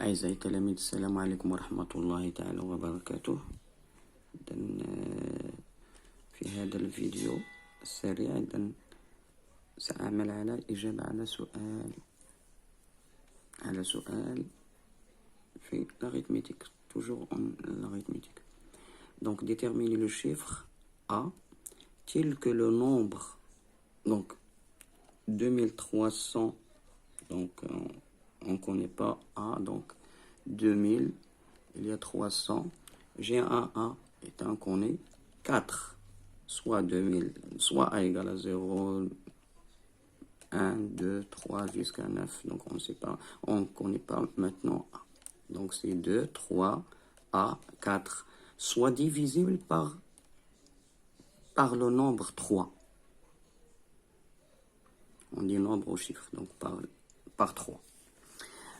أعزائي التلاميذ، السلام عليكم ورحمة الله تعالى وبركاته. إذن في هذا الفيديو السريع سأعمل على إجابة على سؤال في l'arithmétique, toujours en l'arithmétique. Donc déterminer le chiffre A tel que le nombre, donc 2300, donc on ne connaît pas A, donc 2000, il y a 300, j'ai un A et un qu'on est 4, soit 2000, soit A égale à 0, 1, 2, 3 jusqu'à 9, donc on ne sait pas, on ne connaît pas maintenant A. Donc c'est 2, 3, A, 4, soit divisible par le nombre 3. On dit nombre au chiffre, donc par 3.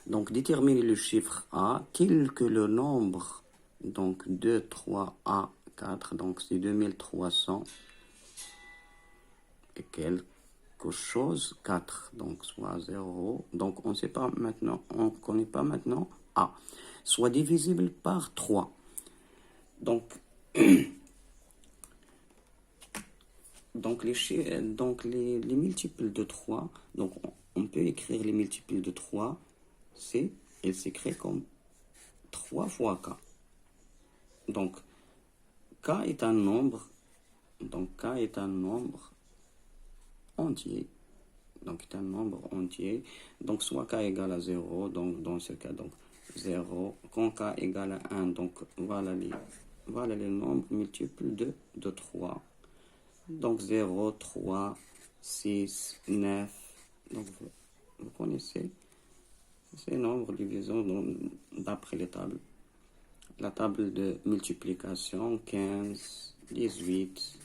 Donc, déterminer le chiffre A tel que le nombre, donc 2, 3, A, 4, donc c'est 2300 et quelque chose, 4, donc soit 0, donc on ne sait pas maintenant, on ne connaît pas maintenant A, soit divisible par 3. Donc, les multiples de 3, donc on peut écrire les multiples de 3, il s'écrit comme 3 fois K. Donc, K est un nombre, donc K est un nombre entier. Donc, c'est un nombre entier. Donc, soit K égale à 0, donc dans ce cas, donc 0. Quand K égale à 1, donc voilà les nombres multiples de 3. Donc, 0, 3, 6, 9. Donc, vous connaissez ces nombres divisons d'après les tables. La table de multiplication, 15, 18,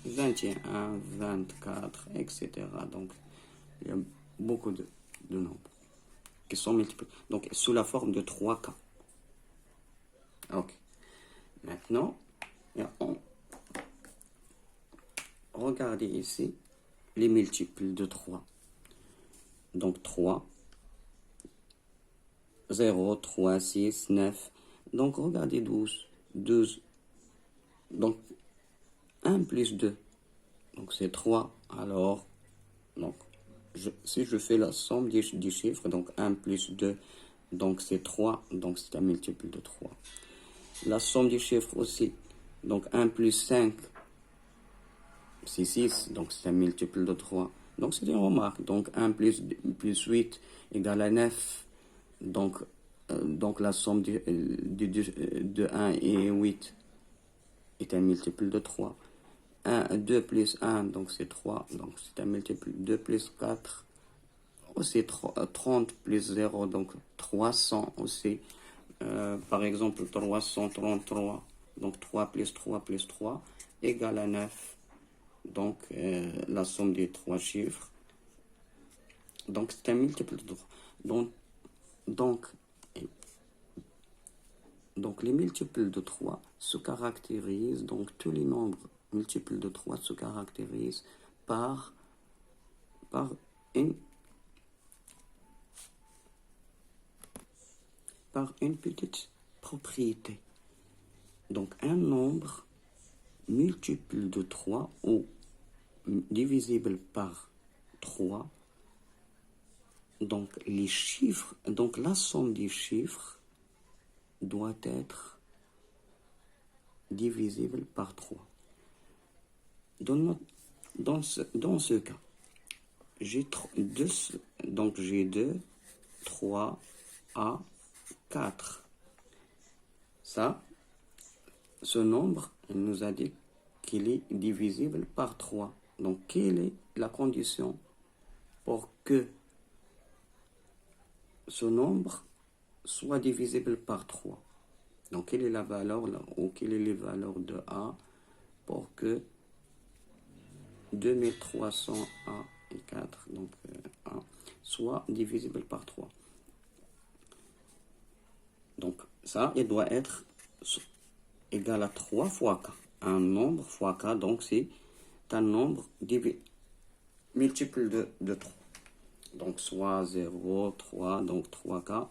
21, 24, etc. Donc, il y a beaucoup de nombres qui sont multipliés. Donc, sous la forme de 3K. Ok. Maintenant, regardez ici les multiples de 3. Donc, 3, 0, 3, 6, 9. Donc, regardez 12. 12. Donc, 1 plus 2. Donc, c'est 3. Alors, donc, si je fais la somme des chiffres, donc 1 plus 2, donc c'est 3. Donc, c'est un multiple de 3. La somme des chiffres aussi. Donc, 1 plus 5, c'est 6. Donc, c'est un multiple de 3. Donc, c'est une remarque. Donc, 1 plus 8 égale à 9. Donc la somme de 1 et 8 est un multiple de 3. 2 plus 1, donc c'est 3. Donc c'est un multiple. 2 plus 4, aussi 30 plus 0, donc 300 aussi. Par exemple, 333. Donc 3 plus 3 plus 3 égale à 9. Donc la somme des 3 chiffres. Donc c'est un multiple de 3. Donc, les multiples de 3 se caractérisent, donc tous les nombres multiples de 3 se caractérisent par une petite propriété. Donc, un nombre multiple de 3 ou divisible par 3, donc les chiffres, donc la somme des chiffres doit être divisible par 3. Dans ce cas, j'ai 2, 3, A, 4. Ce nombre, il nous a dit qu'il est divisible par 3. Donc, quelle est la condition pour que ce nombre soit divisible par 3. Donc, quelle est la valeur ou quelle est les valeurs de A pour que 2300 A et 4, donc A, soit divisible par 3. Donc, ça, il doit être égal à 3 fois K. Un nombre fois K, donc c'est un nombre multiple de 3. Donc, soit 0, 3, donc 3K.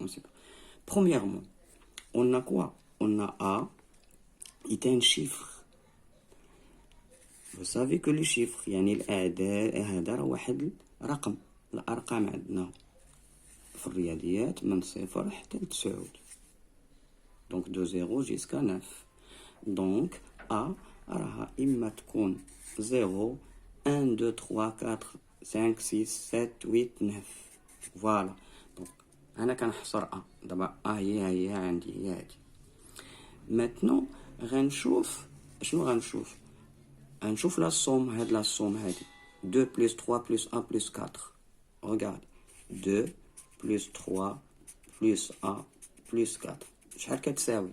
On sait pas. Premièrement, on a quoi? On a A, est un chiffre. Vous savez que les chiffres, يعني الأعداد هذا راه واحد رقم. الأرقام عندنا في الرياضيات من 0 حتى ل9. Donc de 0 jusqu'à 9. Donc A راها إما تكون 0 1 2 3 4 5 6 7 8 9. Voilà. Donc أنا كنحصر A. دابا A هي عندي هي هادي. Maintenant غنشوف شنو غنشوف. غنشوف لا somme هاد لا somme هادي 2 plus 3 plus 1 plus 4. Regarde 2 plus 3 plus 1 plus 4 شحال كتساوي؟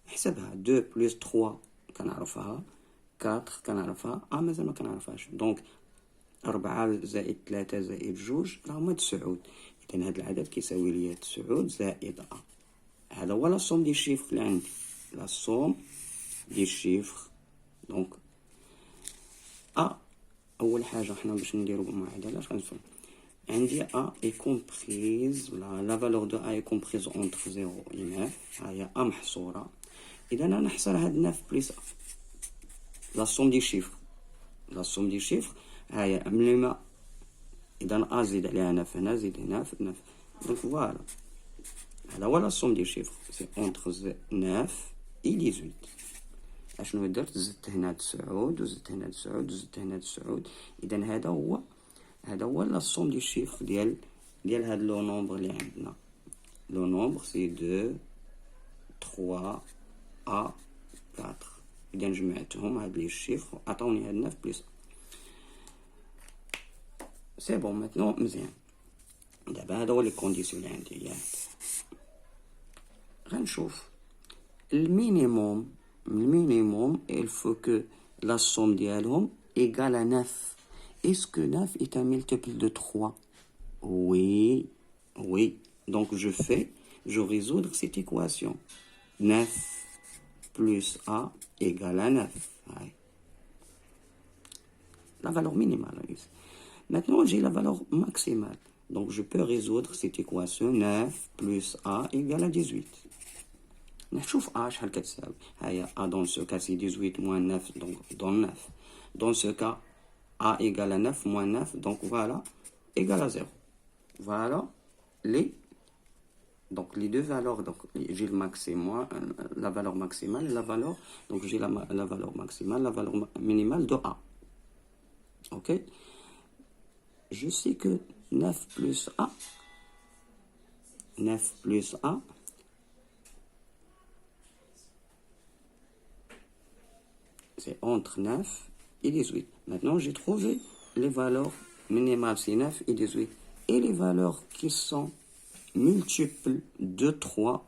حسبها 2 plus 3 كنعرفها 4 كنعرفها مازال ما كنعرفهاش. دونك 4 زائد 3 زائد 2 راه هما 9. إذن هاد العدد كيساوي ليا 9 زائد هذا هو لا somme دي الشيفر اللي عندي. لا somme دي الشيفر. دونك أول حاجة حنا باش نديرو معادلة اش غنفهم. عندي A est comprise, la valeur de A est comprise entre 0 et 9. هي A محصورة. إذا أنا نحصر هاد 9 بليس A. La somme des chiffres. La somme des chiffres هي مليمة. إذا A زيد عليها 9 هنا زيد هنا في 9. Donc voilà. هذا هو la somme des chiffres. C'est entre 9 et 18. اشنو درت؟ زدت هنا 9 وزدت هنا 9 وزدت هنا 9. إذا هذا هو لا somme دي chiffres ديال هاد لو نومبر اللي عندنا. لو نومبر سي 2 3 4. إذا جمعتهم هاد لي شيفر عطاوني هاد 9 بليس. سي بون ماتنون مزيان. دابا هذا هو لي كونديسيون اللي عندي ياك. غنشوف المينيموم il faut que la somme d'elles égale à 9. Est-ce que 9 est un multiple de 3? Oui. Donc je résous cette équation. 9 plus A égale à 9. Ouais. La valeur minimale. Maintenant, j'ai la valeur maximale. Donc je peux résoudre cette équation. 9 plus A égale à 18. نشوف A شحال كتساوي. هيا A dans ce cas c'est 18 moins 9 donc donne 9. Dans ce cas A égale à 9 moins 9 donc voilà égale à 0. Voilà les deux valeurs. Donc j'ai le maximum, la valeur maximale et la valeur, donc j'ai la valeur maximale, la valeur minimale de A. Ok, je sais que 9 plus A c'est entre 9 et 18. Maintenant, j'ai trouvé les valeurs minimales, c'est 9 et 18. Et les valeurs qui sont multiples de 3,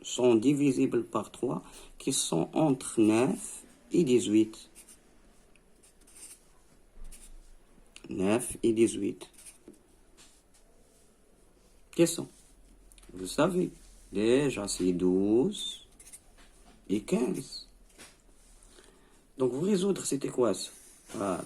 sont divisibles par 3, qui sont entre 9 et 18. 9 et 18. Quels sont? Vous savez, déjà c'est 12 et 15. Donc, vous résoudre cette équation. Voilà.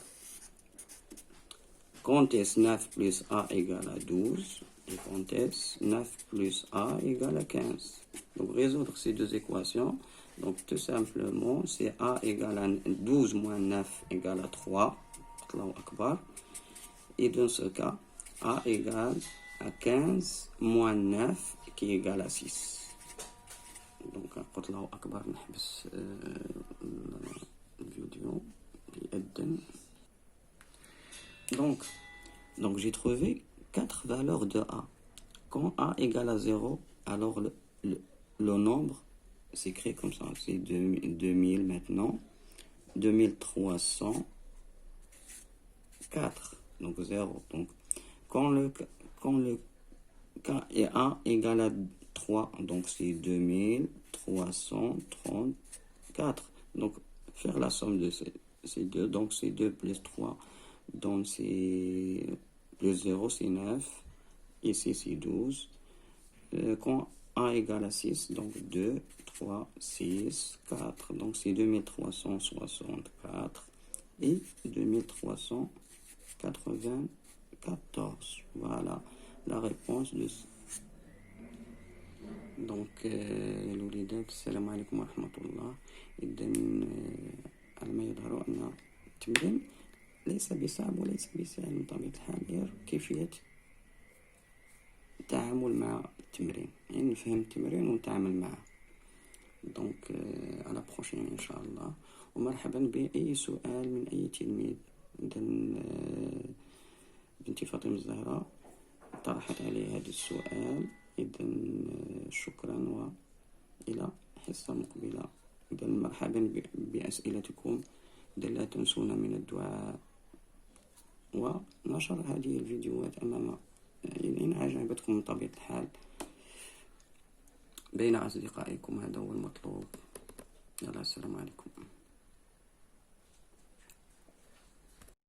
Quand est-ce 9 plus A égale à 12 et quand est-ce 9 plus A égale à 15. Donc, résoudre ces deux équations. Donc, tout simplement, c'est A égale à 12 moins 9 égale à 3. Et dans ce cas, A égale à 15 moins 9 qui égale à 6. Donc, Allahu Akbar, نحبس الفيديو يأذن. Donc j'ai trouvé 4 valeurs de A. Quand A égale à 0, alors le nombre s'écrit comme ça. C'est 2000 maintenant. 2304. Donc 0. Donc quand le K et A égale à 3, donc c'est 2334. Donc faire la somme de ces deux, donc c'est 2 plus 3, donc c'est plus 0, c'est 9, ici c'est 12. Quand A égale à 6, donc 2, 3, 6, 4, donc c'est 2364 et 2394. Voilà la réponse de دونك يا الوليدات، السلام عليكم ورحمة الله. إذا على ما يظهر أن التمرين ليس بصعب وليس بسهل من طبيعة الحال، غير كيفية التعامل مع التمرين، يعني نفهم التمرين ونتعامل معه. دونك على بروشين إن شاء الله، ومرحبا بأي سؤال من أي تلميذ. إذا بنتي فاطمة الزهراء طرحت عليه هذا السؤال. إذا شكرا وإلى حصة مقبلة. إذا مرحبا بأسئلتكم. إذا لا تنسونا من الدعاء ونشر هذه الفيديوهات أمام، إن أعجبتكم من طبيعة الحال بين أصدقائكم، هذا هو المطلوب. يلا السلام عليكم.